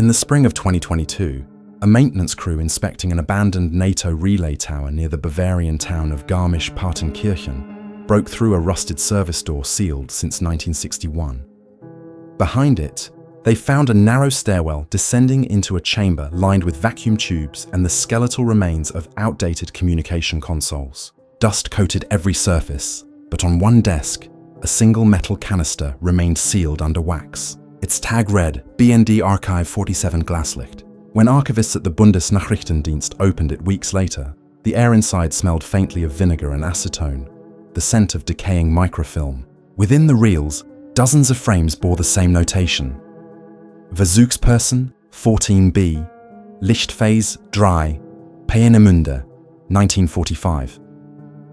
In the spring of 2022, a maintenance crew inspecting an abandoned NATO relay tower near the Bavarian town of Garmisch-Partenkirchen broke through a rusted service door sealed since 1961. Behind it, they found a narrow stairwell descending into a chamber lined with vacuum tubes and the skeletal remains of outdated communication consoles. Dust coated every surface, but on one desk, a single metal canister remained sealed under wax. Its tag read BND Archive 47 Glaslicht. When archivists at the Bundesnachrichtendienst opened it weeks later, the air inside smelled faintly of vinegar and acetone, the scent of decaying microfilm. Within the reels, dozens of frames bore the same notation. Versuchsperson 14b, Lichtphase Dry, Peenemünde, 1945.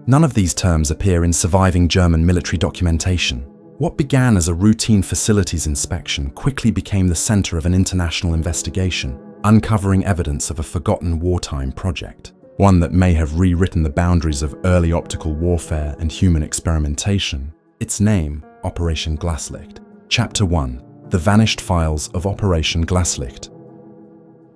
None of these terms appear in surviving German military documentation. What began as a routine facilities inspection quickly became the center of an international investigation, uncovering evidence of a forgotten wartime project, one that may have rewritten the boundaries of early optical warfare and human experimentation. Its name, Operation Glaslicht. Chapter 1. The Vanished Files of Operation Glaslicht.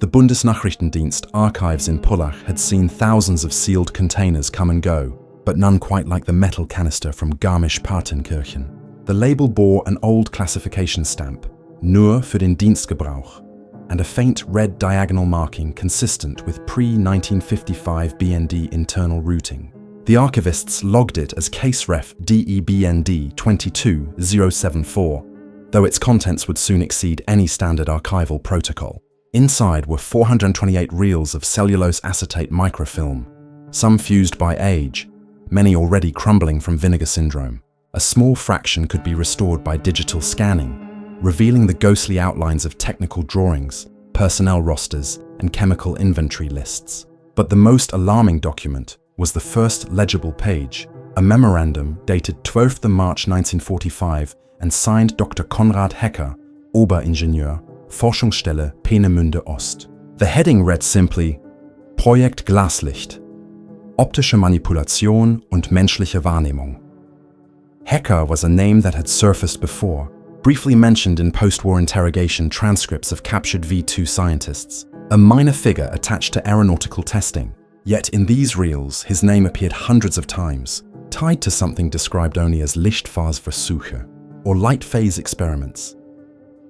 The Bundesnachrichtendienst archives in Pullach had seen thousands of sealed containers come and go, but none quite like the metal canister from Garmisch-Partenkirchen. The label bore an old classification stamp, Nur für den Dienstgebrauch, and a faint red diagonal marking consistent with pre-1955 BND internal routing. The archivists logged it as case ref DEBND 22074, though its contents would soon exceed any standard archival protocol. Inside were 428 reels of cellulose acetate microfilm, some fused by age, many already crumbling from vinegar syndrome. A small fraction could be restored by digital scanning, revealing the ghostly outlines of technical drawings, personnel rosters, and chemical inventory lists. But the most alarming document was the first legible page, a memorandum dated 12th March 1945 and signed Dr. Konrad Hecker, Oberingenieur, Forschungsstelle Peenemünde Ost. The heading read simply, Projekt Glaslicht, optische Manipulation und menschliche Wahrnehmung. Hecker was a name that had surfaced before, briefly mentioned in post-war interrogation transcripts of captured V2 scientists, a minor figure attached to aeronautical testing. Yet in these reels, his name appeared hundreds of times, tied to something described only as Lichtphase-Versuche, or light phase experiments.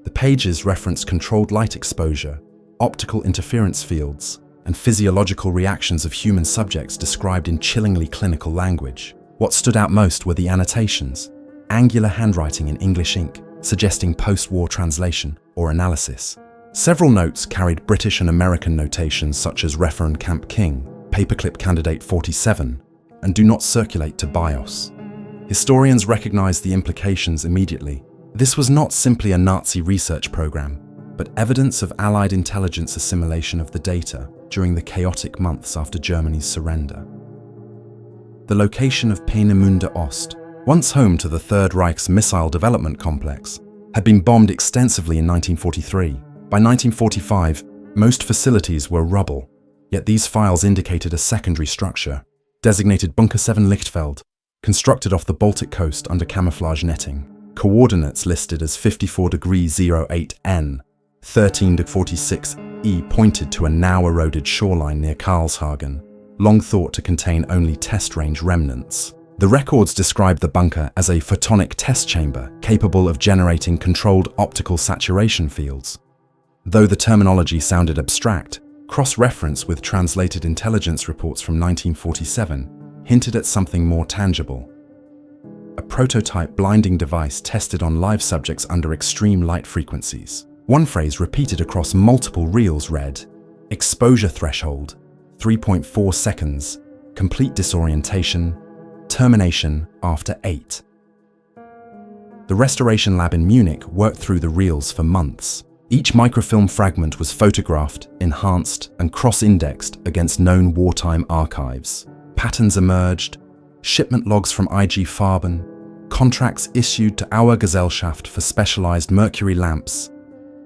The pages referenced controlled light exposure, optical interference fields, and physiological reactions of human subjects described in chillingly clinical language. What stood out most were the annotations, angular handwriting in English ink, suggesting post-war translation or analysis. Several notes carried British and American notations such as Referend Camp King, Paperclip Candidate 47, and Do Not Circulate to BIOS. Historians recognized the implications immediately. This was not simply a Nazi research program, but evidence of Allied intelligence assimilation of the data during the chaotic months after Germany's surrender. The location of Peenemünde Ost, once home to the Third Reich's missile development complex, had been bombed extensively in 1943. By 1945, most facilities were rubble, yet these files indicated a secondary structure, designated Bunker 7 Lichtfeld, constructed off the Baltic coast under camouflage netting. Coordinates listed as 54°08 N, 13°46 E pointed to a now-eroded shoreline near Karlshagen, long thought to contain only test-range remnants. The records described the bunker as a photonic test chamber capable of generating controlled optical saturation fields. Though the terminology sounded abstract, cross-reference with translated intelligence reports from 1947 hinted at something more tangible. A prototype blinding device tested on live subjects under extreme light frequencies. One phrase repeated across multiple reels read, exposure threshold, 3.4 seconds, complete disorientation, termination after 8. The restoration lab in Munich worked through the reels for months. Each microfilm fragment was photographed, enhanced, and cross-indexed against known wartime archives. Patterns emerged, shipment logs from IG Farben, contracts issued to Auer Gesellschaft for specialized mercury lamps,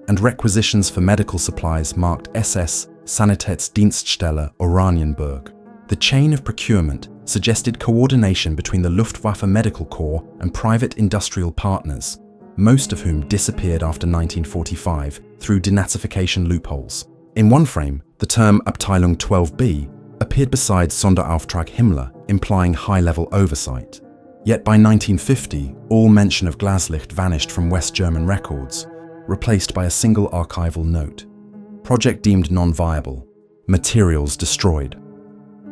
and requisitions for medical supplies marked SS Sanitätsdienststelle Oranienburg. The chain of procurement suggested coordination between the Luftwaffe Medical Corps and private industrial partners, most of whom disappeared after 1945 through denazification loopholes. In one frame, the term Abteilung 12b appeared beside Sonderauftrag Himmler, implying high-level oversight. Yet by 1950, all mention of Glaslicht vanished from West German records, replaced by a single archival note. Project deemed non-viable. Materials destroyed.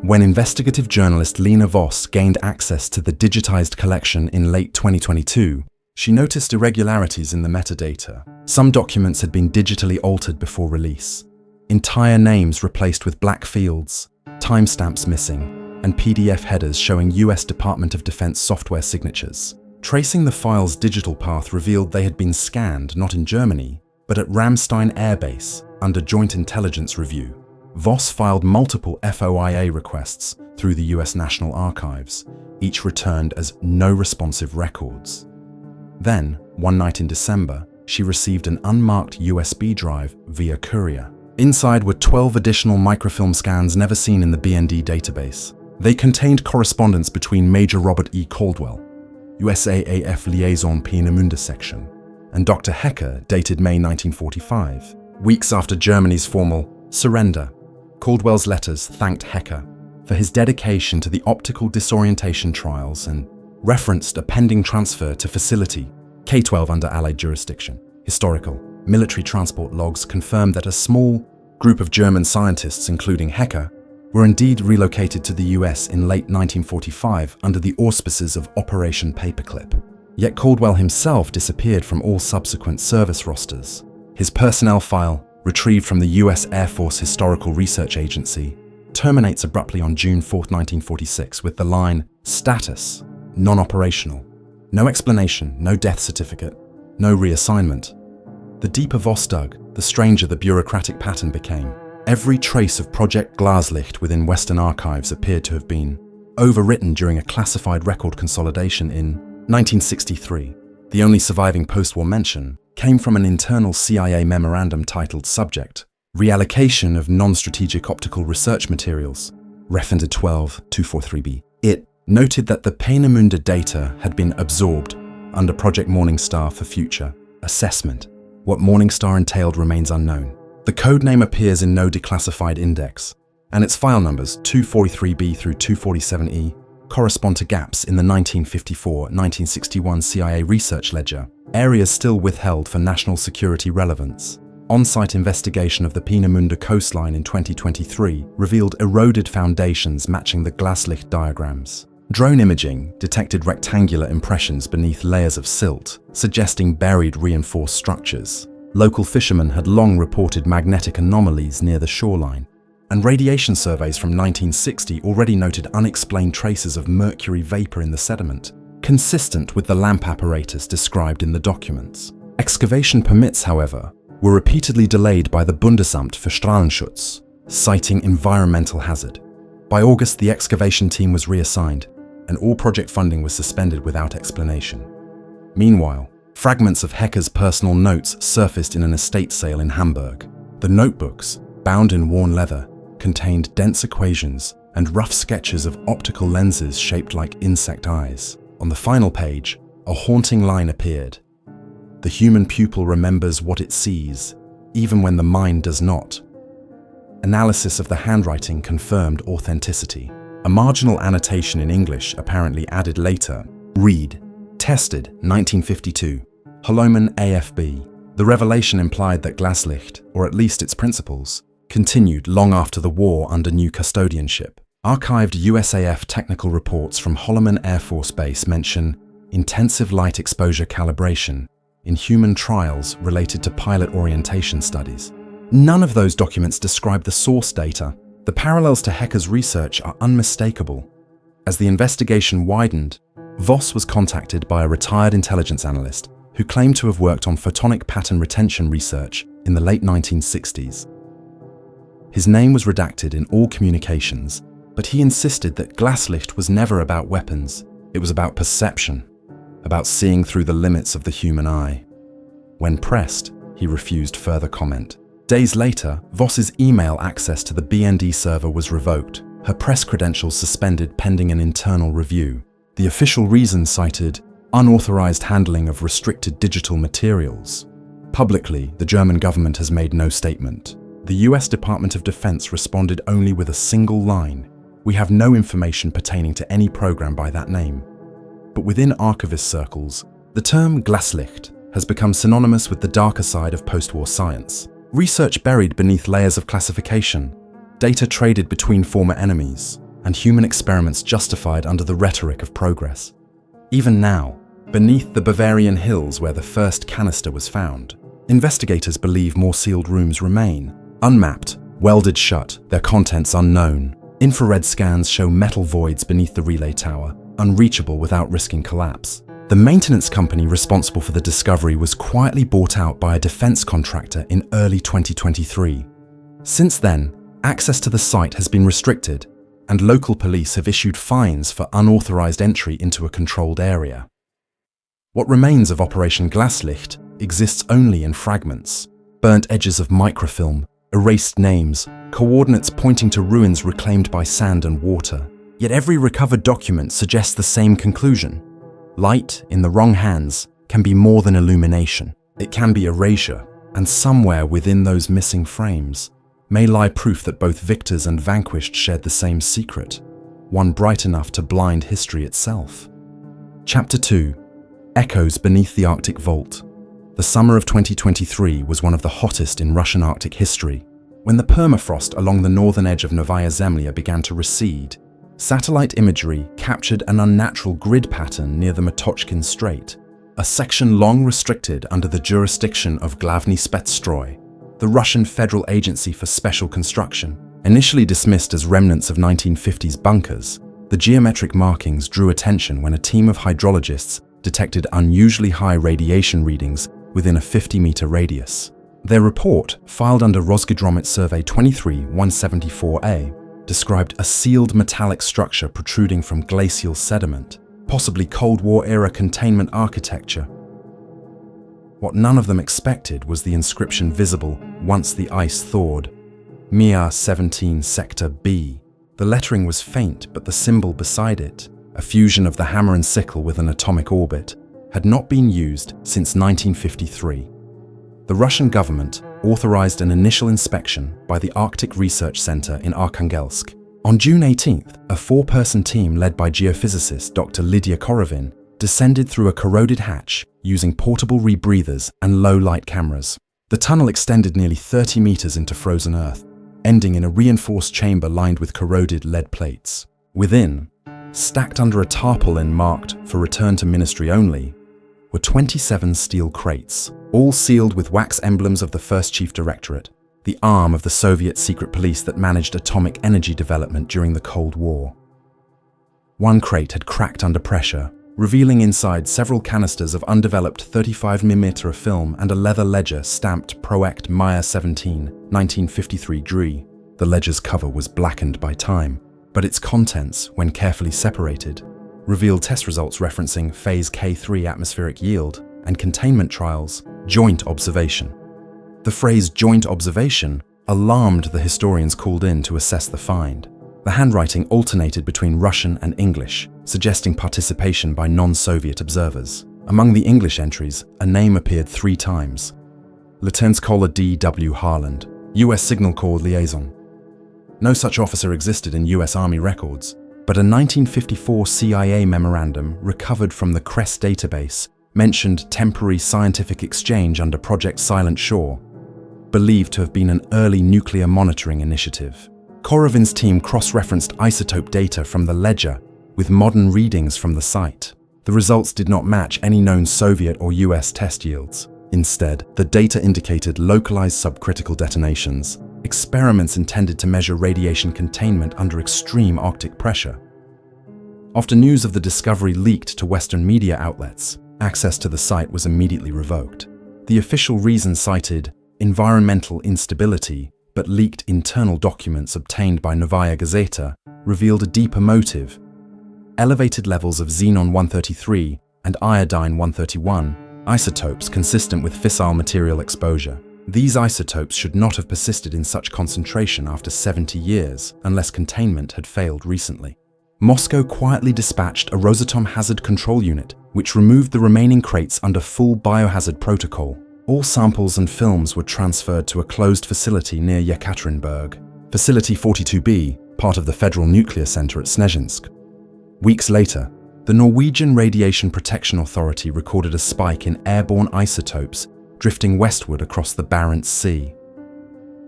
When investigative journalist Lena Voss gained access to the digitized collection in late 2022, she noticed irregularities in the metadata. Some documents had been digitally altered before release. Entire names replaced with black fields, timestamps missing, and PDF headers showing US Department of Defense software signatures. Tracing the file's digital path revealed they had been scanned not in Germany, but at Ramstein Air Base under Joint Intelligence Review. Voss filed multiple FOIA requests through the US National Archives, each returned as no responsive records. Then, one night in December, she received an unmarked USB drive via courier. Inside were 12 additional microfilm scans never seen in the BND database. They contained correspondence between Major Robert E. Caldwell, USAAF Liaison Peenemünde Section, and Dr. Hecker, dated May 1945, weeks after Germany's formal surrender. Caldwell's letters thanked Hecker for his dedication to the optical disorientation trials and referenced a pending transfer to facility K-12 under Allied jurisdiction. Historical, military transport logs confirmed that a small group of German scientists, including Hecker, were indeed relocated to the US in late 1945 under the auspices of Operation Paperclip. Yet Caldwell himself disappeared from all subsequent service rosters. His personnel file, retrieved from the US Air Force Historical Research Agency, terminates abruptly on June 4, 1946 with the line, "Status, non-operational." No explanation, no death certificate, no reassignment. The deeper Voss dug, the stranger the bureaucratic pattern became. Every trace of Project Glaslicht within Western archives appeared to have been overwritten during a classified record consolidation in 1963. The only surviving post-war mention came from an internal CIA memorandum titled Subject, Reallocation of Non-Strategic Optical Research Materials, Referendum 12-243b. It noted that the Peenemünde data had been absorbed under Project Morningstar for future assessment. What Morningstar entailed remains unknown. The codename appears in no declassified index, and its file numbers 243b through 247e correspond to gaps in the 1954-1961 CIA research ledger, areas still withheld for national security relevance. On-site investigation of the Peenemünde coastline in 2023 revealed eroded foundations matching the Glaslicht diagrams. Drone imaging detected rectangular impressions beneath layers of silt, suggesting buried reinforced structures. Local fishermen had long reported magnetic anomalies near the shoreline, and radiation surveys from 1960 already noted unexplained traces of mercury vapor in the sediment, consistent with the lamp apparatus described in the documents. Excavation permits, however, were repeatedly delayed by the Bundesamt für Strahlenschutz, citing environmental hazard. By August, the excavation team was reassigned, and all project funding was suspended without explanation. Meanwhile, fragments of Hecker's personal notes surfaced in an estate sale in Hamburg. The notebooks, bound in worn leather, contained dense equations and rough sketches of optical lenses shaped like insect eyes. On the final page, a haunting line appeared. The human pupil remembers what it sees, even when the mind does not. Analysis of the handwriting confirmed authenticity. A marginal annotation in English, apparently added later, read, tested, 1952, Holomen AFB. The revelation implied that Glaslicht, or at least its principles, continued long after the war under new custodianship. Archived USAF technical reports from Holloman Air Force Base mention intensive light exposure calibration in human trials related to pilot orientation studies. None of those documents describe the source data. The parallels to Hecker's research are unmistakable. As the investigation widened, Voss was contacted by a retired intelligence analyst who claimed to have worked on photonic pattern retention research in the late 1960s. His name was redacted in all communications, but he insisted that Glaslicht was never about weapons. It was about perception, about seeing through the limits of the human eye. When pressed, he refused further comment. Days later, Voss's email access to the BND server was revoked, her press credentials suspended pending an internal review. The official reason cited unauthorized handling of restricted digital materials. Publicly, the German government has made no statement. The US Department of Defense responded only with a single line: "We have no information pertaining to any program by that name." But within archivist circles, the term Glaslicht has become synonymous with the darker side of post-war science. Research buried beneath layers of classification, data traded between former enemies, and human experiments justified under the rhetoric of progress. Even now, beneath the Bavarian hills where the first canister was found, investigators believe more sealed rooms remain, unmapped, welded shut, their contents unknown. Infrared scans show metal voids beneath the relay tower, unreachable without risking collapse. The maintenance company responsible for the discovery was quietly bought out by a defense contractor in early 2023. Since then, access to the site has been restricted, and local police have issued fines for unauthorized entry into a controlled area. What remains of Operation Glaslicht exists only in fragments: burnt edges of microfilm, erased names, coordinates pointing to ruins reclaimed by sand and water. Yet every recovered document suggests the same conclusion. Light, in the wrong hands, can be more than illumination. It can be erasure, and somewhere within those missing frames may lie proof that both victors and vanquished shared the same secret, one bright enough to blind history itself. Chapter 2: Echoes Beneath the Arctic Vault. The summer of 2023 was one of the hottest in Russian Arctic history. When the permafrost along the northern edge of Novaya Zemlya began to recede, satellite imagery captured an unnatural grid pattern near the Matochkin Strait, a section long restricted under the jurisdiction of Glavny Spetsstroy, the Russian Federal Agency for Special Construction. Initially dismissed as remnants of 1950s bunkers, the geometric markings drew attention when a team of hydrologists detected unusually high radiation readings within a 50-meter radius. Their report, filed under Rosgidromit Survey 23-174A, described a sealed metallic structure protruding from glacial sediment, possibly Cold War-era containment architecture. What none of them expected was the inscription visible once the ice thawed: Mir 17 Sector B. The lettering was faint, but the symbol beside it, a fusion of the hammer and sickle with an atomic orbit, had not been used since 1953. The Russian government authorized an initial inspection by the Arctic Research Center in Arkhangelsk. On June 18th, a four-person team led by geophysicist Dr. Lydia Korovin descended through a corroded hatch using portable rebreathers and low-light cameras. The tunnel extended nearly 30 meters into frozen earth, ending in a reinforced chamber lined with corroded lead plates. Within, stacked under a tarpaulin marked for return to ministry only, were 27 steel crates, all sealed with wax emblems of the First Chief Directorate, the arm of the Soviet secret police that managed atomic energy development during the Cold War. One crate had cracked under pressure, revealing inside several canisters of undeveloped 35mm film and a leather ledger stamped Proect Mir 17, 1953 Dri. The ledger's cover was blackened by time, but its contents, when carefully separated, revealed test results referencing Phase K3 atmospheric yield and containment trials, joint observation. The phrase joint observation alarmed the historians called in to assess the find. The handwriting alternated between Russian and English, suggesting participation by non-Soviet observers. Among the English entries, a name appeared 3 times: Lieutenant Colonel D.W. Harland, U.S. Signal Corps Liaison. No such officer existed in U.S. Army records, but a 1954 CIA memorandum recovered from the CRESS database mentioned temporary scientific exchange under Project Silent Shore, believed to have been an early nuclear monitoring initiative. Korovin's team cross-referenced isotope data from the ledger with modern readings from the site. The results did not match any known Soviet or US test yields. Instead, the data indicated localized subcritical detonations, experiments intended to measure radiation containment under extreme Arctic pressure. After news of the discovery leaked to Western media outlets, access to the site was immediately revoked. The official reason cited environmental instability, but leaked internal documents obtained by Novaya Gazeta revealed a deeper motive: elevated levels of xenon-133 and iodine-131, isotopes consistent with fissile material exposure. These isotopes should not have persisted in such concentration after 70 years, unless containment had failed recently. Moscow quietly dispatched a Rosatom hazard control unit, which removed the remaining crates under full biohazard protocol. All samples and films were transferred to a closed facility near Yekaterinburg, Facility 42B, part of the Federal Nuclear Center at Snezhinsk. Weeks later, the Norwegian Radiation Protection Authority recorded a spike in airborne isotopes drifting westward across the Barents Sea.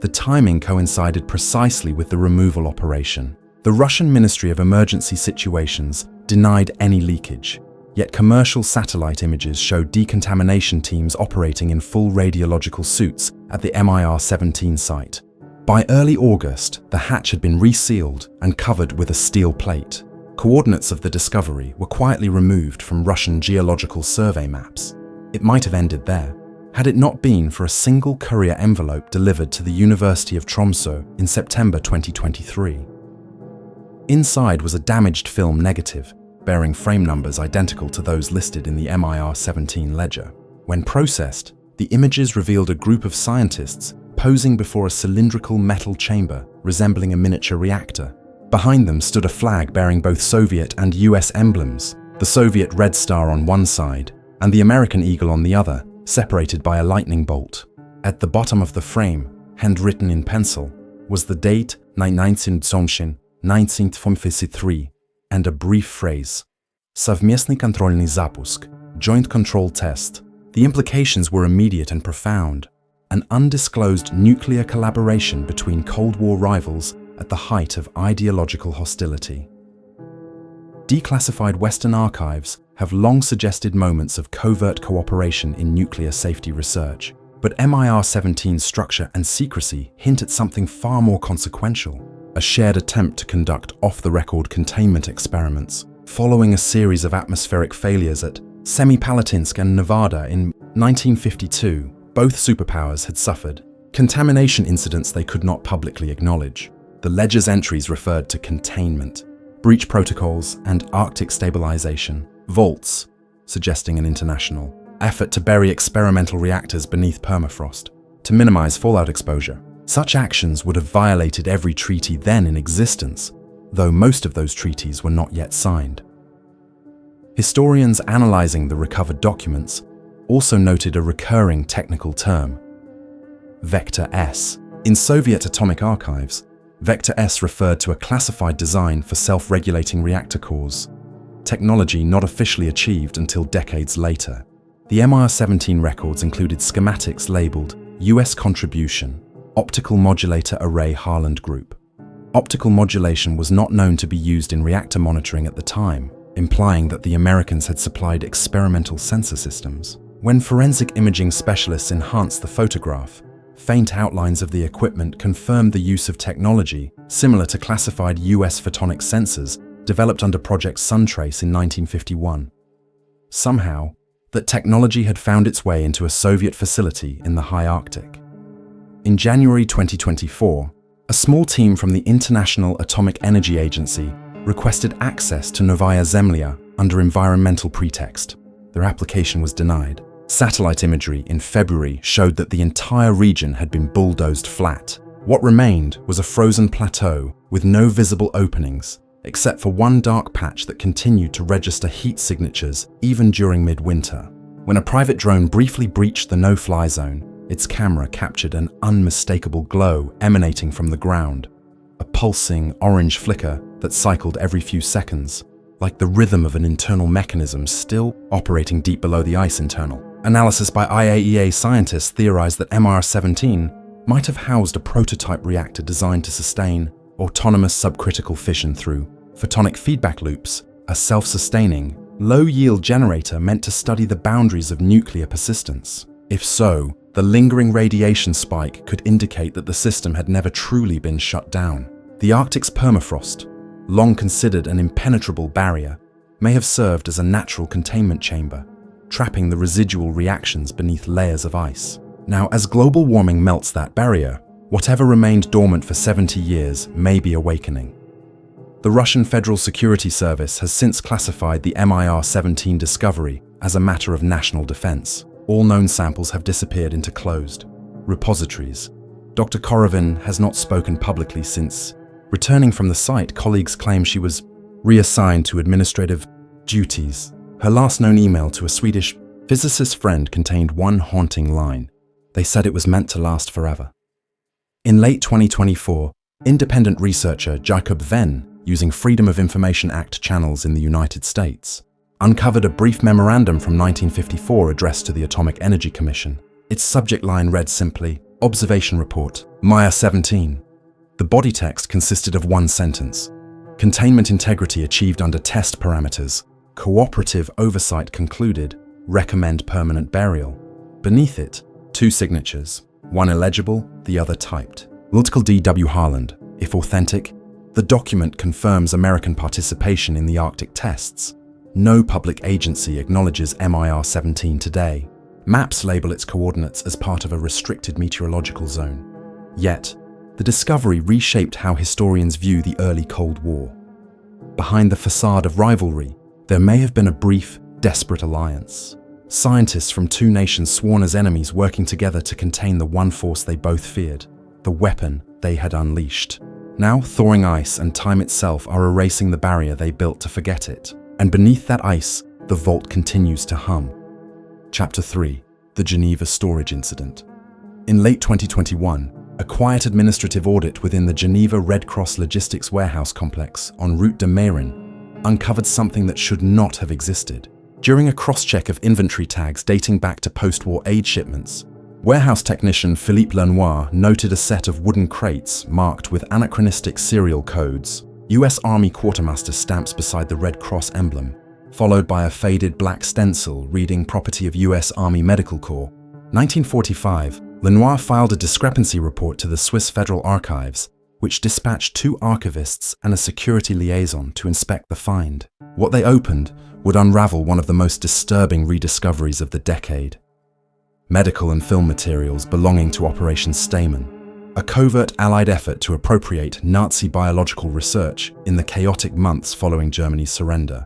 The timing coincided precisely with the removal operation. The Russian Ministry of Emergency Situations denied any leakage, yet commercial satellite images showed decontamination teams operating in full radiological suits at the MIR-17 site. By early August, the hatch had been resealed and covered with a steel plate. Coordinates of the discovery were quietly removed from Russian geological survey maps. It might have ended there, had it not been for a single courier envelope delivered to the University of Tromsø in September 2023. Inside was a damaged film negative, bearing frame numbers identical to those listed in the MIR-17 ledger. When processed, the images revealed a group of scientists posing before a cylindrical metal chamber resembling a miniature reactor. Behind them stood a flag bearing both Soviet and US emblems, the Soviet Red Star on one side and the American Eagle on the other, separated by a lightning bolt. At the bottom of the frame, handwritten in pencil, was the date 19/19/1953 and a brief phrase, Совместный контрольный запуск, joint control test. The implications were immediate and profound, an undisclosed nuclear collaboration between Cold War rivals at the height of ideological hostility. Declassified Western archives have long suggested moments of covert cooperation in nuclear safety research, but MIR-17's structure and secrecy hint at something far more consequential, a shared attempt to conduct off-the-record containment experiments following a series of atmospheric failures at Semipalatinsk and Nevada in 1952. Both superpowers had suffered contamination incidents they could not publicly acknowledge. The ledger's entries referred to containment, breach protocols, and Arctic stabilization, vaults, suggesting an international effort to bury experimental reactors beneath permafrost, to minimize fallout exposure. Such actions would have violated every treaty then in existence, though most of those treaties were not yet signed. Historians analyzing the recovered documents also noted a recurring technical term, Vector S. In Soviet atomic archives, Vector S referred to a classified design for self-regulating reactor cores, technology not officially achieved until decades later. The MIR-17 records included schematics labeled US Contribution, Optical Modulator Array Harland Group. Optical modulation was not known to be used in reactor monitoring at the time, implying that the Americans had supplied experimental sensor systems. When forensic imaging specialists enhanced the photograph, faint outlines of the equipment confirmed the use of technology similar to classified US photonic sensors developed under Project Suntrace in 1951. Somehow, that technology had found its way into a Soviet facility in the high Arctic. In January 2024, a small team from the International Atomic Energy Agency requested access to Novaya Zemlya under environmental pretext. Their application was denied. Satellite imagery in February showed that the entire region had been bulldozed flat. What remained was a frozen plateau with no visible openings, except for one dark patch that continued to register heat signatures even during midwinter. When a private drone briefly breached the no-fly zone, its camera captured an unmistakable glow emanating from the ground, a pulsing orange flicker that cycled every few seconds, like the rhythm of an internal mechanism still operating deep below the ice internal. Analysis by IAEA scientists theorized that MIR-17 might have housed a prototype reactor designed to sustain autonomous subcritical fission through photonic feedback loops, a self-sustaining, low-yield generator meant to study the boundaries of nuclear persistence. If so, the lingering radiation spike could indicate that the system had never truly been shut down. The Arctic's permafrost, long considered an impenetrable barrier, may have served as a natural containment chamber, trapping the residual reactions beneath layers of ice. Now, as global warming melts that barrier, whatever remained dormant for 70 years may be awakening. The Russian Federal Security Service has since classified the MIR-17 discovery as a matter of national defense. All known samples have disappeared into closed repositories. Dr. Korovin has not spoken publicly since. Returning from the site, colleagues claim she was reassigned to administrative duties. Her last known email to a Swedish physicist friend contained one haunting line. They said it was meant to last forever. In late 2024, independent researcher Jacob Venn, using Freedom of Information Act channels in the United States, uncovered a brief memorandum from 1954 addressed to the Atomic Energy Commission. Its subject line read simply, Observation Report, Maya 17. The body text consisted of one sentence. Containment integrity achieved under test parameters. Cooperative oversight concluded. Recommend permanent burial. Beneath it, two signatures, one illegible, the other typed. Multiple D.W. Harland. If authentic, the document confirms American participation in the Arctic tests. No public agency acknowledges MIR 17 today. Maps label its coordinates as part of a restricted meteorological zone. Yet, the discovery reshaped how historians view the early Cold War. Behind the facade of rivalry, there may have been a brief, desperate alliance. Scientists from two nations sworn as enemies working together to contain the one force they both feared, the weapon they had unleashed. Now thawing ice and time itself are erasing the barrier they built to forget it. And beneath that ice, the vault continues to hum. Chapter 3. The Geneva Storage Incident. In late 2021, a quiet administrative audit within the Geneva Red Cross Logistics Warehouse Complex on Route de Meyrin uncovered something that should not have existed. During a cross-check of inventory tags dating back to post-war aid shipments, warehouse technician Philippe Lenoir noted a set of wooden crates marked with anachronistic serial codes, US Army quartermaster stamps beside the Red Cross emblem, followed by a faded black stencil reading property of US Army Medical Corps. 1945, Lenoir filed a discrepancy report to the Swiss Federal Archives, which dispatched two archivists and a security liaison to inspect the find. What they opened would unravel one of the most disturbing rediscoveries of the decade. Medical and film materials belonging to Operation Stamen, a covert Allied effort to appropriate Nazi biological research in the chaotic months following Germany's surrender.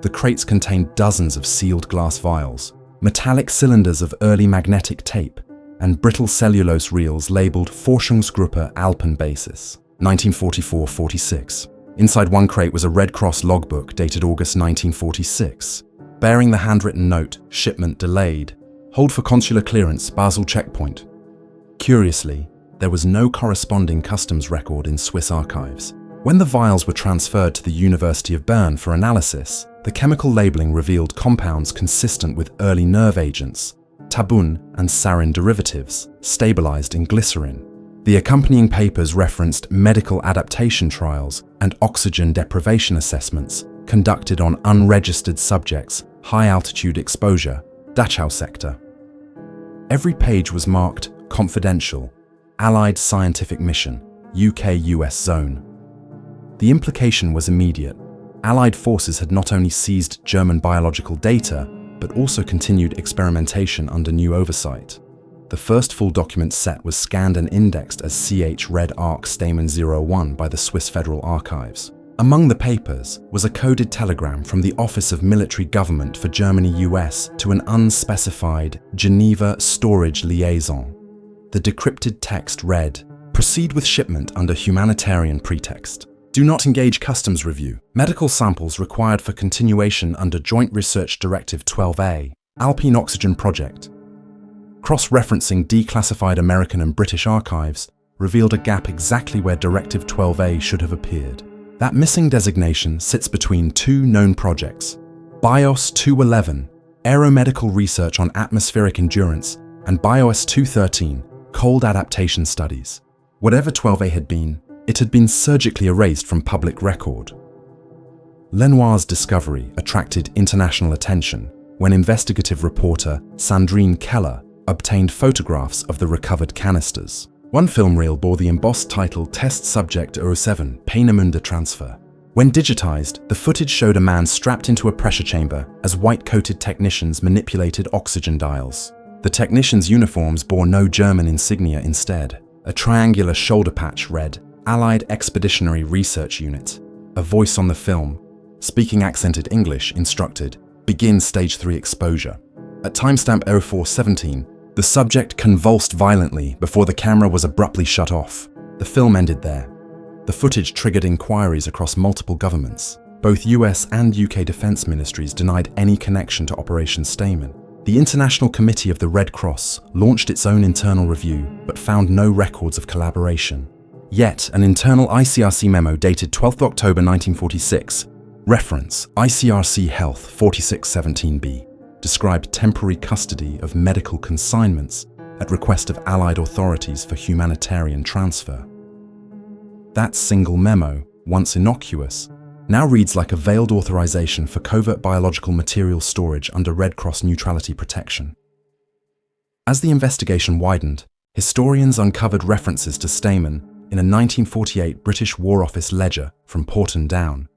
The crates contained dozens of sealed glass vials, metallic cylinders of early magnetic tape, and brittle cellulose reels labeled Forschungsgruppe Alpenbasis, 1944-46. Inside one crate was a Red Cross logbook dated August 1946, bearing the handwritten note, "Shipment delayed. Hold for consular clearance, Basel checkpoint." Curiously, there was no corresponding customs record in Swiss archives. When the vials were transferred to the University of Bern for analysis, the chemical labeling revealed compounds consistent with early nerve agents, tabun and sarin derivatives, stabilized in glycerin. The accompanying papers referenced medical adaptation trials and oxygen deprivation assessments conducted on unregistered subjects, high-altitude exposure, Dachau sector. Every page was marked confidential, Allied scientific mission, UK-US zone. The implication was immediate. Allied forces had not only seized German biological data, but also continued experimentation under new oversight. The first full document set was scanned and indexed as CH Red Arc Stamen 01 by the Swiss Federal Archives. Among the papers was a coded telegram from the Office of Military Government for Germany-US to an unspecified Geneva storage liaison. The decrypted text read, "Proceed with shipment under humanitarian pretext. Do not engage customs review. Medical samples required for continuation under Joint Research Directive 12A, Alpine Oxygen Project." Cross-referencing declassified American and British archives revealed a gap exactly where Directive 12A should have appeared. That missing designation sits between two known projects, BIOS 211, Aeromedical Research on Atmospheric Endurance, and BIOS 213, Cold Adaptation Studies. Whatever 12A had been, it had been surgically erased from public record. Lenoir's discovery attracted international attention when investigative reporter Sandrine Keller obtained photographs of the recovered canisters. One film reel bore the embossed title Test Subject 07, Peenemünde Transfer. When digitized, the footage showed a man strapped into a pressure chamber as white-coated technicians manipulated oxygen dials. The technicians' uniforms bore no German insignia instead. A triangular shoulder patch read, Allied Expeditionary Research Unit. A voice on the film, speaking accented English, instructed, begin stage 3 exposure. At timestamp 0417, the subject convulsed violently before the camera was abruptly shut off. The film ended there. The footage triggered inquiries across multiple governments. Both US and UK defense ministries denied any connection to Operation Stamen. The International Committee of the Red Cross launched its own internal review, but found no records of collaboration. Yet, an internal ICRC memo dated 12 October 1946, reference ICRC Health 4617B, described temporary custody of medical consignments at request of Allied authorities for humanitarian transfer. That single memo, once innocuous, now reads like a veiled authorization for covert biological material storage under Red Cross neutrality protection. As the investigation widened, historians uncovered references to Stamen in a 1948 British War Office ledger from Porton Down.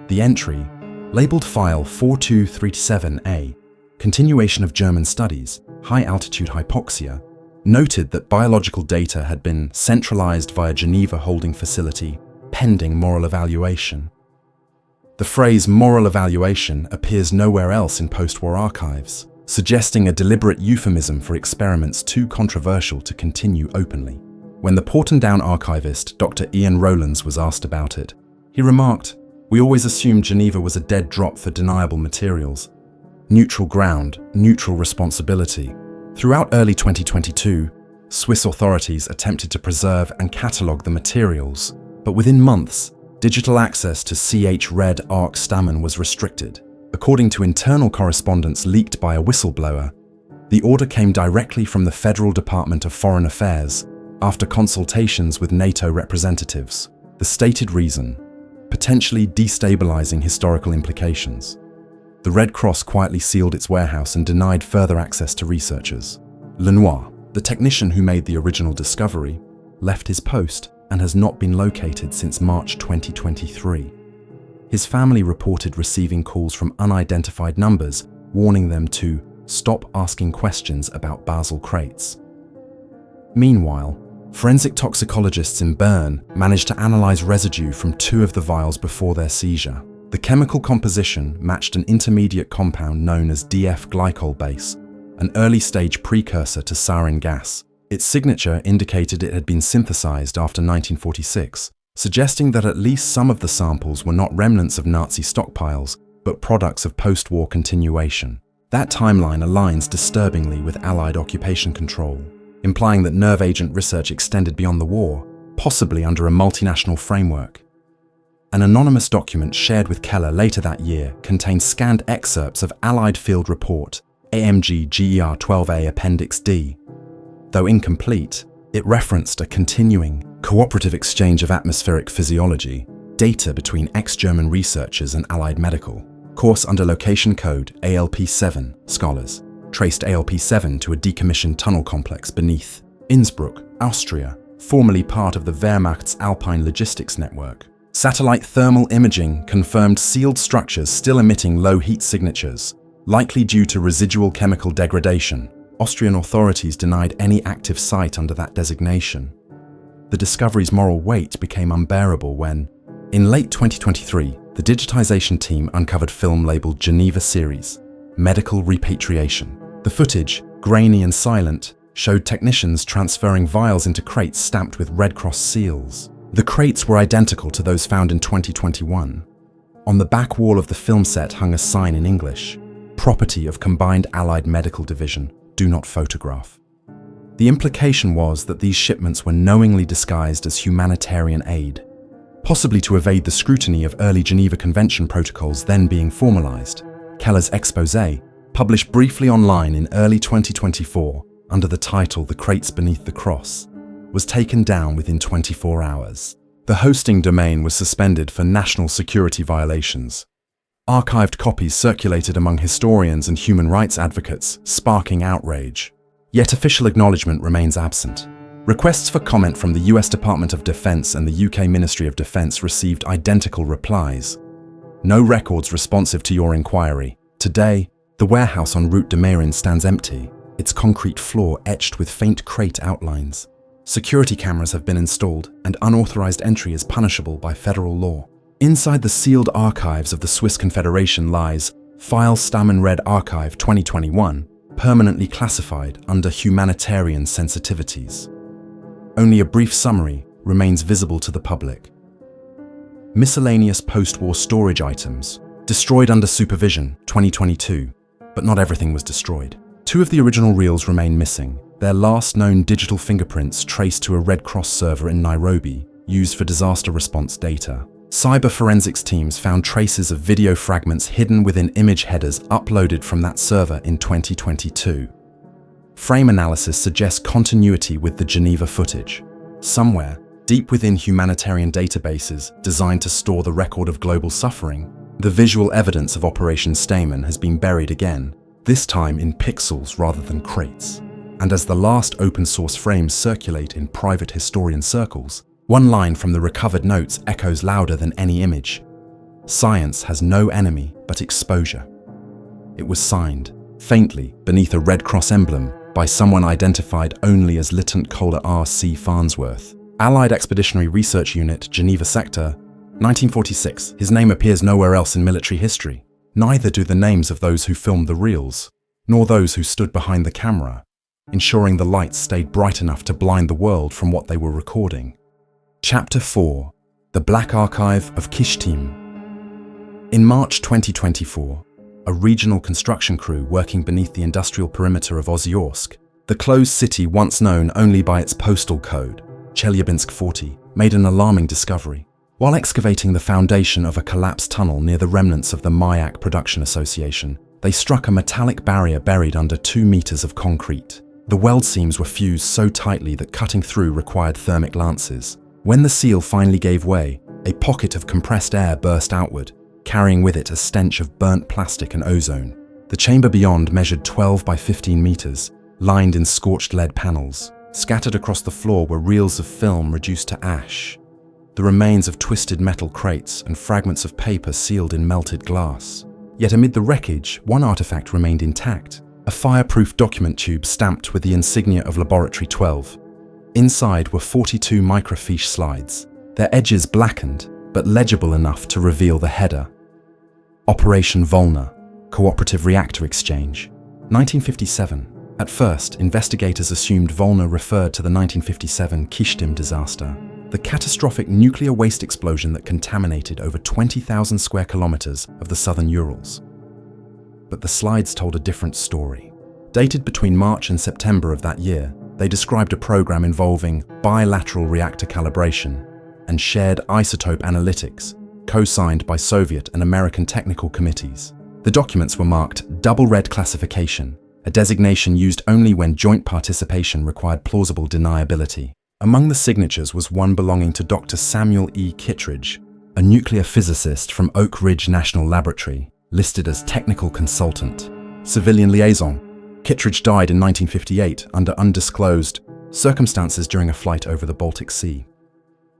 The entry, labelled File 4237A, Continuation of German Studies, High-Altitude Hypoxia, noted that biological data had been centralized via Geneva holding facility, pending moral evaluation. The phrase moral evaluation appears nowhere else in post-war archives, suggesting a deliberate euphemism for experiments too controversial to continue openly. When the Porton Down archivist, Dr. Ian Rowlands, was asked about it, he remarked, "We always assumed Geneva was a dead drop for deniable materials. Neutral ground, neutral responsibility." Throughout early 2022, Swiss authorities attempted to preserve and catalogue the materials, but within months, digital access to CH-Red Arc Stamen was restricted. According to internal correspondence leaked by a whistleblower, the order came directly from the Federal Department of Foreign Affairs after consultations with NATO representatives. The stated reason: potentially destabilizing historical implications. The Red Cross quietly sealed its warehouse and denied further access to researchers. Lenoir, the technician who made the original discovery, left his post and has not been located since March 2023. His family reported receiving calls from unidentified numbers warning them to stop asking questions about Basel crates. Meanwhile, forensic toxicologists in Bern managed to analyze residue from 2 of the vials before their seizure. The chemical composition matched an intermediate compound known as DF glycol base, an early-stage precursor to sarin gas. Its signature indicated it had been synthesized after 1946, suggesting that at least some of the samples were not remnants of Nazi stockpiles, but products of post-war continuation. That timeline aligns disturbingly with Allied occupation control, implying that nerve agent research extended beyond the war, possibly under a multinational framework. An anonymous document shared with Keller later that year contained scanned excerpts of Allied Field Report, AMG GER 12A Appendix D. Though incomplete, it referenced a continuing, cooperative exchange of atmospheric physiology, data between ex-German researchers and Allied medical. Course under location code ALP7, scholars traced ALP7 to a decommissioned tunnel complex beneath Innsbruck, Austria, formerly part of the Wehrmacht's Alpine logistics network. Satellite thermal imaging confirmed sealed structures still emitting low heat signatures, likely due to residual chemical degradation. Austrian authorities denied any active site under that designation. The discovery's moral weight became unbearable when, in late 2023, the digitization team uncovered film labeled Geneva Series, Medical Repatriation. The footage, grainy and silent, showed technicians transferring vials into crates stamped with Red Cross seals. The crates were identical to those found in 2021. On the back wall of the film set hung a sign in English: "Property of Combined Allied Medical Division, do not photograph." The implication was that these shipments were knowingly disguised as humanitarian aid, possibly to evade the scrutiny of early Geneva Convention protocols then being formalized. Keller's exposé, published briefly online in early 2024 under the title "The Crates Beneath the Cross," was taken down within 24 hours. The hosting domain was suspended for national security violations. Archived copies circulated among historians and human rights advocates, sparking outrage. Yet official acknowledgement remains absent. Requests for comment from the US Department of Defense and the UK Ministry of Defense received identical replies. No records responsive to your inquiry. Today, the warehouse en route de Meyrin stands empty, its concrete floor etched with faint crate outlines. Security cameras have been installed, and unauthorized entry is punishable by federal law. Inside the sealed archives of the Swiss Confederation lies File Stamen Red Archive 2021, permanently classified under humanitarian sensitivities. Only a brief summary remains visible to the public. Miscellaneous post-war storage items, destroyed under supervision, 2022. But not everything was destroyed. 2 of the original reels remain missing, their last known digital fingerprints traced to a Red Cross server in Nairobi, used for disaster response data. Cyber forensics teams found traces of video fragments hidden within image headers uploaded from that server in 2022. Frame analysis suggests continuity with the Geneva footage. Somewhere, deep within humanitarian databases designed to store the record of global suffering, the visual evidence of Operation Stamen has been buried again, this time in pixels rather than crates. And as the last open-source frames circulate in private historian circles, one line from the recovered notes echoes louder than any image. Science has no enemy but exposure. It was signed, faintly beneath a Red Cross emblem, by someone identified only as Lieutenant Kohler R.C. Farnsworth. Allied Expeditionary Research Unit, Geneva Sector, 1946. His name appears nowhere else in military history. Neither do the names of those who filmed the reels, nor those who stood behind the camera, ensuring the lights stayed bright enough to blind the world from what they were recording. Chapter 4. The Black Archive of Kishtim. In March 2024, a regional construction crew working beneath the industrial perimeter of Ozyorsk, the closed city once known only by its postal code, Chelyabinsk 40, made an alarming discovery. While excavating the foundation of a collapsed tunnel near the remnants of the Mayak Production Association, they struck a metallic barrier buried under 2 meters of concrete. The weld seams were fused so tightly that cutting through required thermic lances. When the seal finally gave way, a pocket of compressed air burst outward, carrying with it a stench of burnt plastic and ozone. The chamber beyond measured 12 by 15 meters, lined in scorched lead panels. Scattered across the floor were reels of film reduced to ash, the remains of twisted metal crates and fragments of paper sealed in melted glass. Yet amid the wreckage, one artifact remained intact, a fireproof document tube stamped with the insignia of Laboratory 12. Inside were 42 microfiche slides, their edges blackened, but legible enough to reveal the header. Operation Volna, Cooperative Reactor Exchange, 1957. At first, investigators assumed Volna referred to the 1957 Kishtim disaster, the catastrophic nuclear waste explosion that contaminated over 20,000 square kilometers of the southern Urals. But the slides told a different story. Dated between March and September of that year, they described a program involving bilateral reactor calibration and shared isotope analytics, co-signed by Soviet and American technical committees. The documents were marked double red classification, a designation used only when joint participation required plausible deniability. Among the signatures was one belonging to Dr. Samuel E. Kittredge, a nuclear physicist from Oak Ridge National Laboratory, listed as technical consultant. Civilian liaison. Kittredge died in 1958 under undisclosed circumstances during a flight over the Baltic Sea.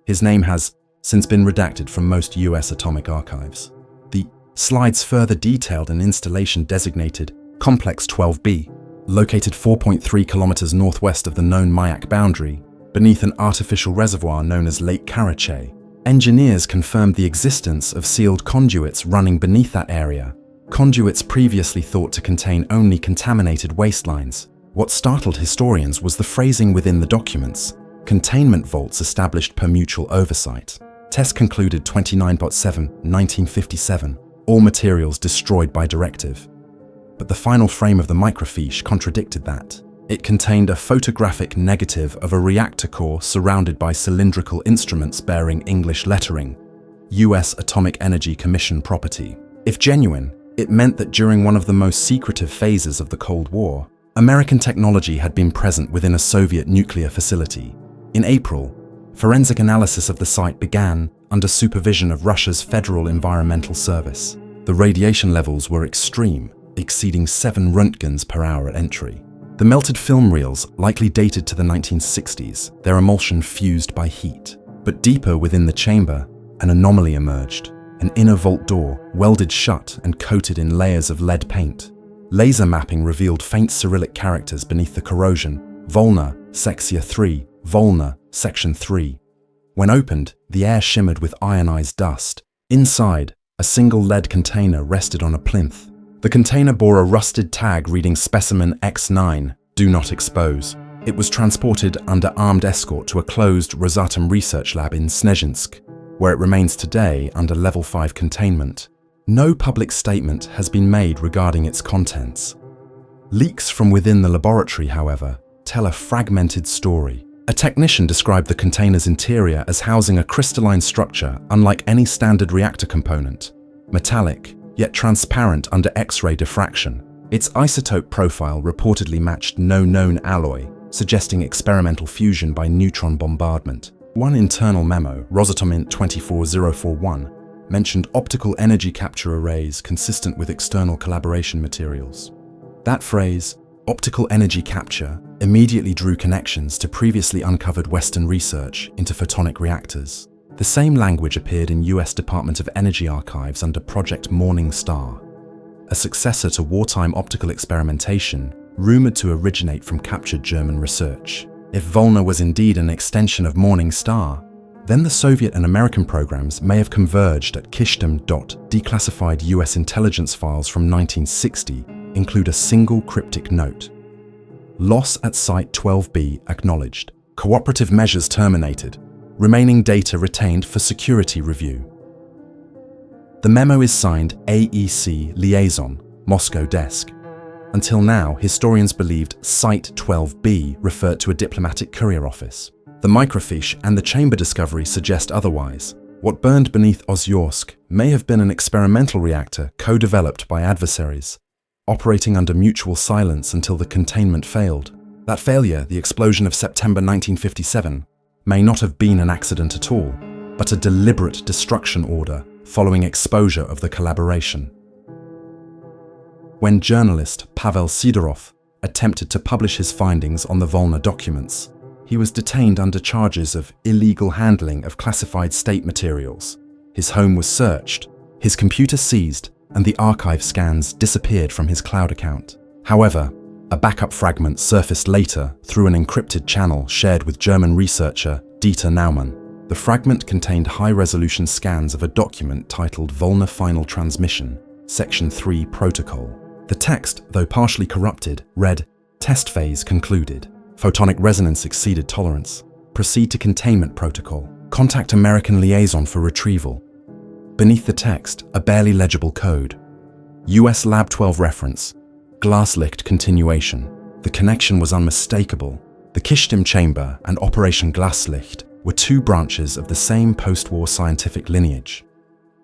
His name has since been redacted from most US atomic archives. The slides further detailed an installation designated Complex 12B, located 4.3 kilometers northwest of the known Mayak boundary, beneath an artificial reservoir known as Lake Karachay. Engineers confirmed the existence of sealed conduits running beneath that area, conduits previously thought to contain only contaminated waistlines. What startled historians was the phrasing within the documents: containment vaults established per mutual oversight. Tests concluded 29.7, 1957, all materials destroyed by directive. But the final frame of the microfiche contradicted that. It contained a photographic negative of a reactor core surrounded by cylindrical instruments bearing English lettering, US Atomic Energy Commission property. If genuine, it meant that during one of the most secretive phases of the Cold War, American technology had been present within a Soviet nuclear facility. In April, forensic analysis of the site began under supervision of Russia's Federal Environmental Service. The radiation levels were extreme, exceeding 7 Röntgens per hour at entry. The melted film reels likely dated to the 1960s, their emulsion fused by heat. But deeper within the chamber, an anomaly emerged. An inner vault door, welded shut and coated in layers of lead paint. Laser mapping revealed faint Cyrillic characters beneath the corrosion: Volna, Sexia 3, Volna, Section 3. When opened, the air shimmered with ionized dust. Inside, a single lead container rested on a plinth. The container bore a rusted tag reading Specimen X9, Do Not Expose. It was transported under armed escort to a closed Rosatom research lab in Snezhinsk. where it remains today under Level 5 containment. No public statement has been made regarding its contents. Leaks from within the laboratory, however, tell a fragmented story. A technician described the container's interior as housing a crystalline structure unlike any standard reactor component, metallic, yet transparent under X-ray diffraction. Its isotope profile reportedly matched no known alloy, suggesting experimental fusion by neutron bombardment. One internal memo, Rosatom 24041, mentioned optical energy capture arrays consistent with external collaboration materials. That phrase, optical energy capture, immediately drew connections to previously uncovered Western research into photonic reactors. The same language appeared in US Department of Energy archives under Project Morning Star, a successor to wartime optical experimentation rumored to originate from captured German research. If Volna was indeed an extension of Morning Star, then the Soviet and American programs may have converged at Kishtim. Declassified US intelligence files from 1960 include a single cryptic note. Loss at Site 12B acknowledged. Cooperative measures terminated. Remaining data retained for security review. The memo is signed AEC Liaison, Moscow Desk. Until now, historians believed Site 12B referred to a diplomatic courier office. The microfiche and the chamber discovery suggest otherwise. What burned beneath Ozyorsk may have been an experimental reactor co-developed by adversaries, operating under mutual silence until the containment failed. That failure, the explosion of September 1957, may not have been an accident at all, but a deliberate destruction order following exposure of the collaboration. When journalist Pavel Sidorov attempted to publish his findings on the Volna documents, he was detained under charges of illegal handling of classified state materials. His home was searched, his computer seized, and the archive scans disappeared from his cloud account. However, a backup fragment surfaced later through an encrypted channel shared with German researcher Dieter Naumann. The fragment contained high-resolution scans of a document titled Volna Final Transmission, Section 3 Protocol. The text, though partially corrupted, read, "Test phase concluded. Photonic resonance exceeded tolerance. Proceed to containment protocol. Contact American liaison for retrieval." Beneath the text, a barely legible code. US Lab 12 reference. Glaslicht continuation. The connection was unmistakable. The Kishtim chamber and Operation Glaslicht were two branches of the same post-war scientific lineage.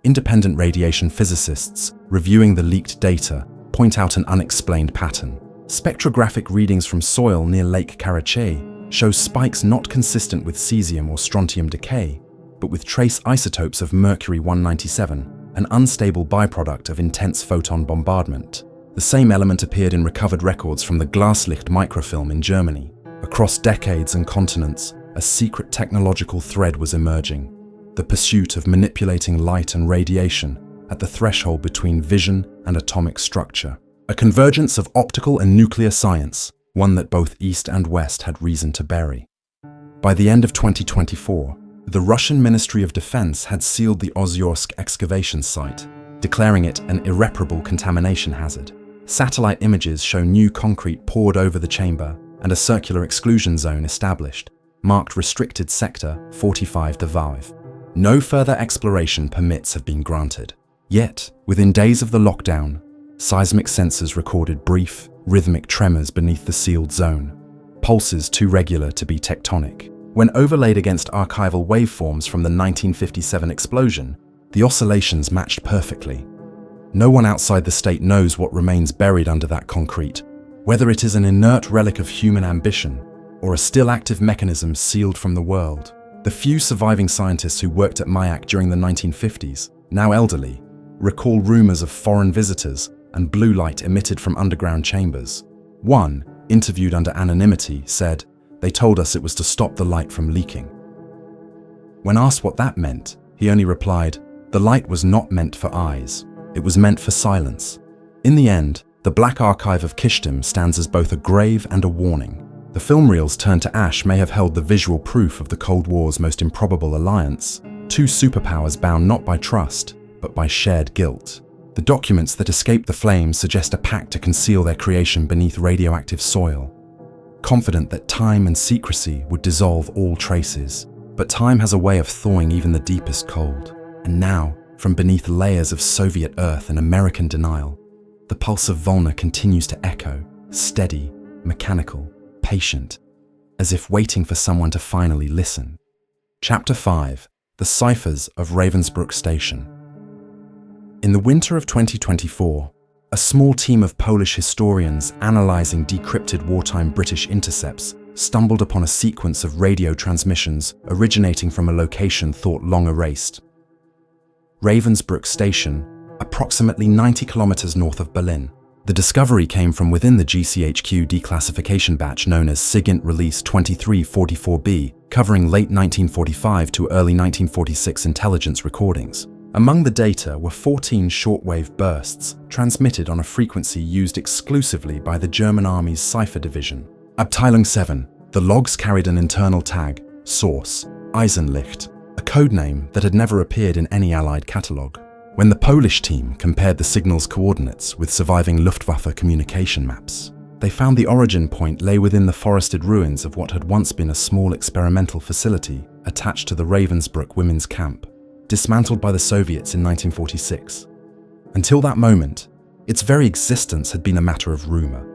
Independent radiation physicists reviewing the leaked data point out an unexplained pattern. Spectrographic readings from soil near Lake Karachay show spikes not consistent with cesium or strontium decay, but with trace isotopes of mercury-197, an unstable byproduct of intense photon bombardment. The same element appeared in recovered records from the Glaslicht microfilm in Germany. Across decades and continents, a secret technological thread was emerging, the pursuit of manipulating light and radiation at the threshold between vision and atomic structure. A convergence of optical and nuclear science, one that both East and West had reason to bury. By the end of 2024, the Russian Ministry of Defense had sealed the Ozyorsk excavation site, declaring it an irreparable contamination hazard. Satellite images show new concrete poured over the chamber and a circular exclusion zone established, marked Restricted Sector 45 WWII. No further exploration permits have been granted. Yet, within days of the lockdown, seismic sensors recorded brief, rhythmic tremors beneath the sealed zone, pulses too regular to be tectonic. When overlaid against archival waveforms from the 1957 explosion, the oscillations matched perfectly. No one outside the state knows what remains buried under that concrete, whether it is an inert relic of human ambition or a still active mechanism sealed from the world. The few surviving scientists who worked at MIAC during the 1950s, now elderly, recall rumors of foreign visitors and blue light emitted from underground chambers. One, interviewed under anonymity, said, "They told us it was to stop the light from leaking." When asked what that meant, he only replied, "The light was not meant for eyes. It was meant for silence." In the end, the Black Archive of Kishtim stands as both a grave and a warning. The film reels turned to ash may have held the visual proof of the Cold War's most improbable alliance, two superpowers bound not by trust, but by shared guilt. The documents that escaped the flames suggest a pact to conceal their creation beneath radioactive soil, confident that time and secrecy would dissolve all traces. But time has a way of thawing even the deepest cold. And now, from beneath layers of Soviet earth and American denial, the pulse of Volna continues to echo, steady, mechanical, patient, as if waiting for someone to finally listen. Chapter 5: The Ciphers of Ravensbrück Station. In the winter of 2024, a small team of Polish historians analyzing decrypted wartime British intercepts stumbled upon a sequence of radio transmissions originating from a location thought long erased. Ravensbrück Station, approximately 90 kilometers north of Berlin. The discovery came from within the GCHQ declassification batch known as SIGINT Release 2344B, covering late 1945 to early 1946 intelligence recordings. Among the data were 14 shortwave bursts transmitted on a frequency used exclusively by the German Army's Cipher Division. Abteilung 7. The logs carried an internal tag, source, Eisenlicht, a codename that had never appeared in any Allied catalogue. When the Polish team compared the signal's coordinates with surviving Luftwaffe communication maps, they found the origin point lay within the forested ruins of what had once been a small experimental facility attached to the Ravensbrück women's camp, dismantled by the Soviets in 1946. Until that moment, its very existence had been a matter of rumour.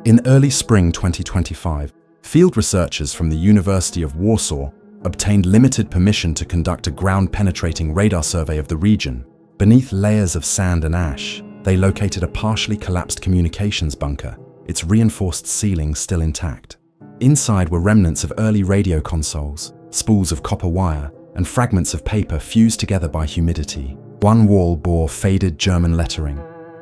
In early spring 2025, field researchers from the University of Warsaw obtained limited permission to conduct a ground-penetrating radar survey of the region. Beneath layers of sand and ash, they located a partially collapsed communications bunker, its reinforced ceiling still intact. Inside were remnants of early radio consoles, spools of copper wire, and fragments of paper fused together by humidity. One wall bore faded German lettering,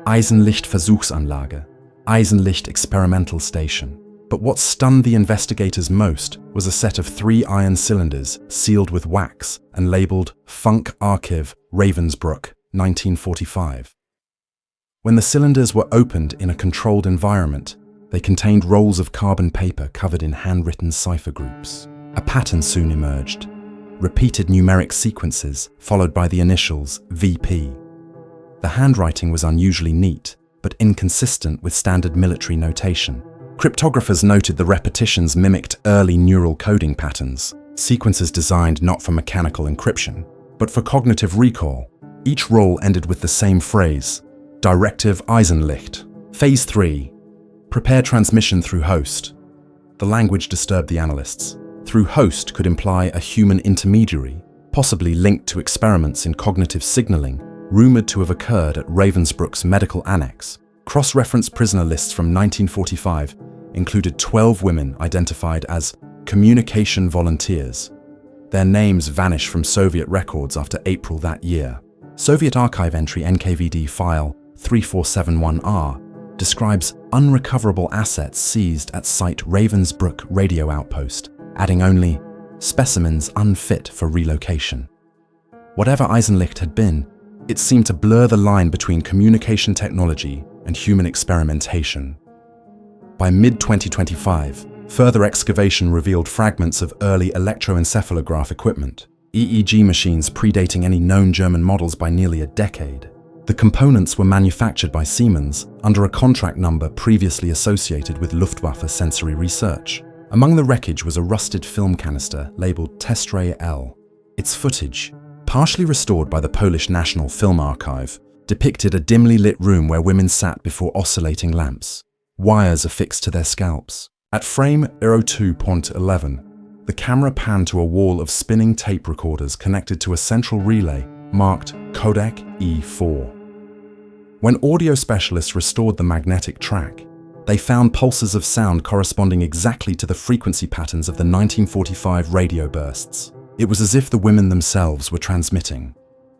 Eisenlicht Versuchsanlage, Eisenlicht Experimental Station. But what stunned the investigators most was a set of 3 iron cylinders sealed with wax and labelled Funk Archiv Ravensbrück 1945. When the cylinders were opened in a controlled environment, they contained rolls of carbon paper covered in handwritten cipher groups. A pattern soon emerged. Repeated numeric sequences followed by the initials VP. The handwriting was unusually neat, but inconsistent with standard military notation. Cryptographers noted the repetitions mimicked early neural coding patterns, sequences designed not for mechanical encryption, but for cognitive recall. Each roll ended with the same phrase, Directive Eisenlicht. Phase 3. Prepare transmission through host. The language disturbed the analysts. Through host could imply a human intermediary, possibly linked to experiments in cognitive signaling, rumoured to have occurred at Ravensbrück's medical annex. Cross-reference prisoner lists from 1945 included 12 women identified as communication volunteers. Their names vanished from Soviet records after April that year. Soviet archive entry NKVD file 3471R describes unrecoverable assets seized at site Ravensbrück radio outpost, adding only specimens unfit for relocation. Whatever Eisenlicht had been, it seemed to blur the line between communication technology and human experimentation. By mid-2025, further excavation revealed fragments of early electroencephalograph equipment, EEG machines predating any known German models by nearly a decade. The components were manufactured by Siemens under a contract number previously associated with Luftwaffe sensory research. Among the wreckage was a rusted film canister labelled Testray L. Its footage, partially restored by the Polish National Film Archive, depicted a dimly lit room where women sat before oscillating lamps, wires affixed to their scalps. At frame 02.11, the camera panned to a wall of spinning tape recorders connected to a central relay marked Codec E4. When audio specialists restored the magnetic track, they found pulses of sound corresponding exactly to the frequency patterns of the 1945 radio bursts. It was as if the women themselves were transmitting.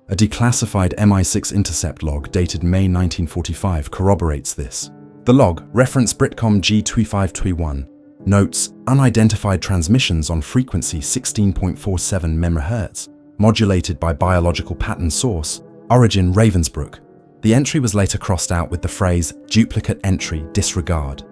A declassified MI6 intercept log dated May 1945 corroborates this. The log, reference Britcom G2521, notes unidentified transmissions on frequency 16.47 MHz, modulated by biological pattern source, origin Ravensbrück. The entry was later crossed out with the phrase duplicate entry disregard.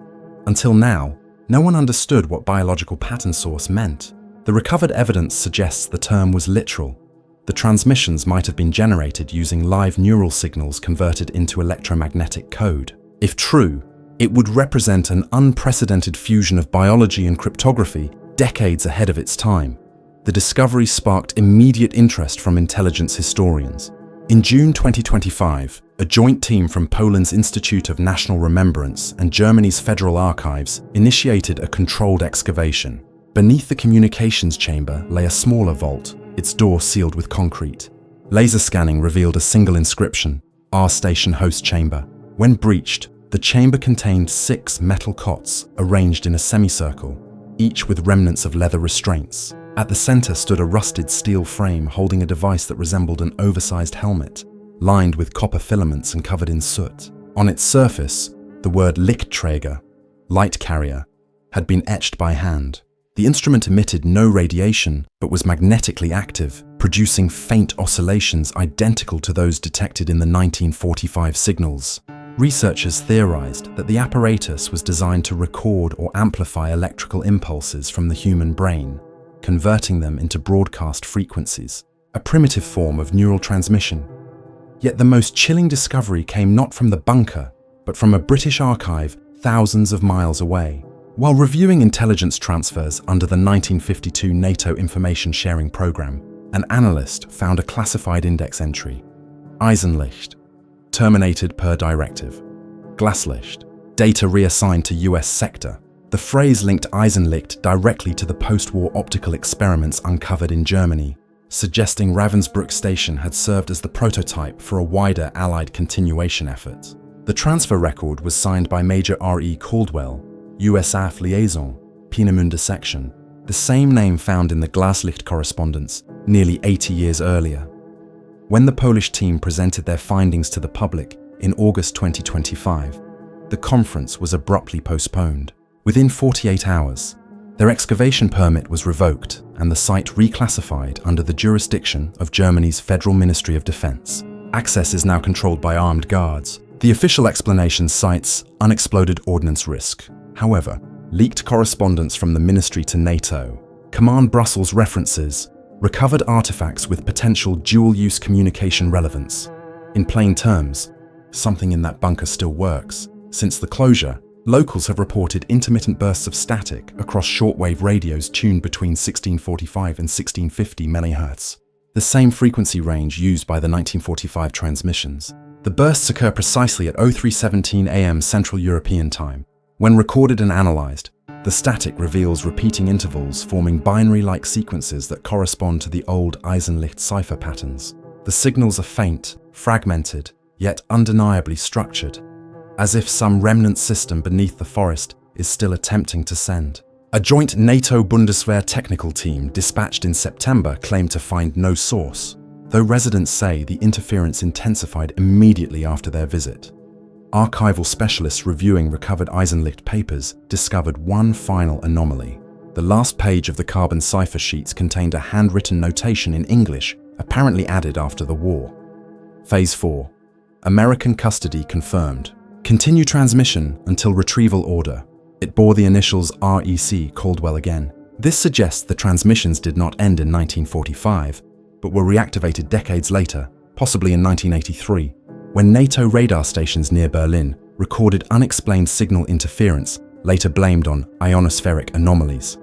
Until now, no one understood what biological pattern source meant. The recovered evidence suggests the term was literal. The transmissions might have been generated using live neural signals converted into electromagnetic code. If true, it would represent an unprecedented fusion of biology and cryptography decades ahead of its time. The discovery sparked immediate interest from intelligence historians. In June 2025, a joint team from Poland's Institute of National Remembrance and Germany's Federal Archives initiated a controlled excavation. Beneath the communications chamber lay a smaller vault, its door sealed with concrete. Laser scanning revealed a single inscription, "R Station Host Chamber." When breached, the chamber contained 6 metal cots arranged in a semicircle, each with remnants of leather restraints. At the center stood a rusted steel frame holding a device that resembled an oversized helmet, lined with copper filaments and covered in soot. On its surface, the word Lichtträger, light carrier, had been etched by hand. The instrument emitted no radiation, but was magnetically active, producing faint oscillations identical to those detected in the 1945 signals. Researchers theorized that the apparatus was designed to record or amplify electrical impulses from the human brain, converting them into broadcast frequencies, a primitive form of neural transmission. Yet the most chilling discovery came not from the bunker, but from a British archive thousands of miles away. While reviewing intelligence transfers under the 1952 NATO Information Sharing Program, an analyst found a classified index entry. Eisenlicht, terminated per directive. Glaslicht, data reassigned to US sector. The phrase linked Eisenlicht directly to the post-war optical experiments uncovered in Germany, suggesting Ravensbrück Station had served as the prototype for a wider Allied continuation effort. The transfer record was signed by Major R.E. Caldwell, USAF Liaison, Peenemünde Section, the same name found in the Glaslicht correspondence nearly 80 years earlier. When the Polish team presented their findings to the public in August 2025, the conference was abruptly postponed. Within 48 hours, their excavation permit was revoked and the site reclassified under the jurisdiction of Germany's Federal Ministry of Defense. Access is now controlled by armed guards. The official explanation cites unexploded ordnance risk. However, leaked correspondence from the ministry to NATO, Command Brussels references recovered artifacts with potential dual-use communication relevance. In plain terms, something in that bunker still works. Since the closure, locals have reported intermittent bursts of static across shortwave radios tuned between 1645 and 1650 MHz, the same frequency range used by the 1945 transmissions. The bursts occur precisely at 03:17 AM Central European Time. When recorded and analyzed, the static reveals repeating intervals forming binary-like sequences that correspond to the old Eisenlicht cipher patterns. The signals are faint, fragmented, yet undeniably structured, as if some remnant system beneath the forest is still attempting to send. A joint NATO-Bundeswehr technical team dispatched in September claimed to find no source, though residents say the interference intensified immediately after their visit. Archival specialists reviewing recovered Eisenlicht papers discovered one final anomaly. The last page of the carbon cipher sheets contained a handwritten notation in English, apparently added after the war. Phase 4. American custody confirmed. Continue transmission until retrieval order. It bore the initials REC Caldwell again. This suggests the transmissions did not end in 1945, but were reactivated decades later, possibly in 1983, when NATO radar stations near Berlin recorded unexplained signal interference, later blamed on ionospheric anomalies.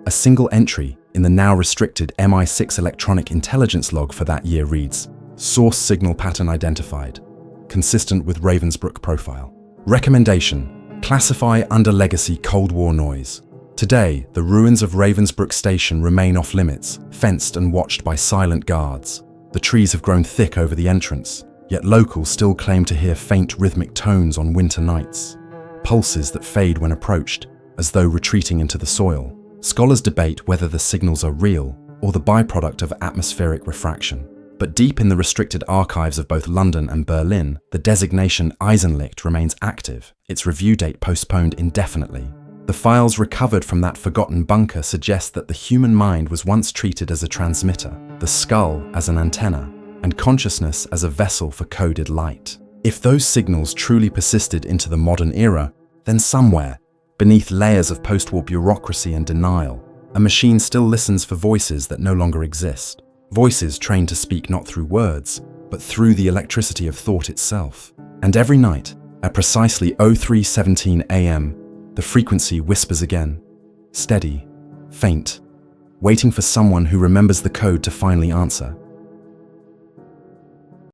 A single entry in the now restricted MI6 electronic intelligence log for that year reads, "Source signal pattern identified, consistent with Ravensbrück profile. Recommendation: classify under legacy Cold War noise." Today, the ruins of Ravensbrück Station remain off limits, fenced and watched by silent guards. The trees have grown thick over the entrance, yet locals still claim to hear faint rhythmic tones on winter nights, pulses that fade when approached, as though retreating into the soil. Scholars debate whether the signals are real or the byproduct of atmospheric refraction. But deep in the restricted archives of both London and Berlin, the designation Eisenlicht remains active, its review date postponed indefinitely. The files recovered from that forgotten bunker suggest that the human mind was once treated as a transmitter, the skull as an antenna, and consciousness as a vessel for coded light. If those signals truly persisted into the modern era, then somewhere, beneath layers of post-war bureaucracy and denial, a machine still listens for voices that no longer exist. Voices trained to speak not through words, but through the electricity of thought itself. And every night, at precisely 03:17 AM, the frequency whispers again, steady, faint, waiting for someone who remembers the code to finally answer.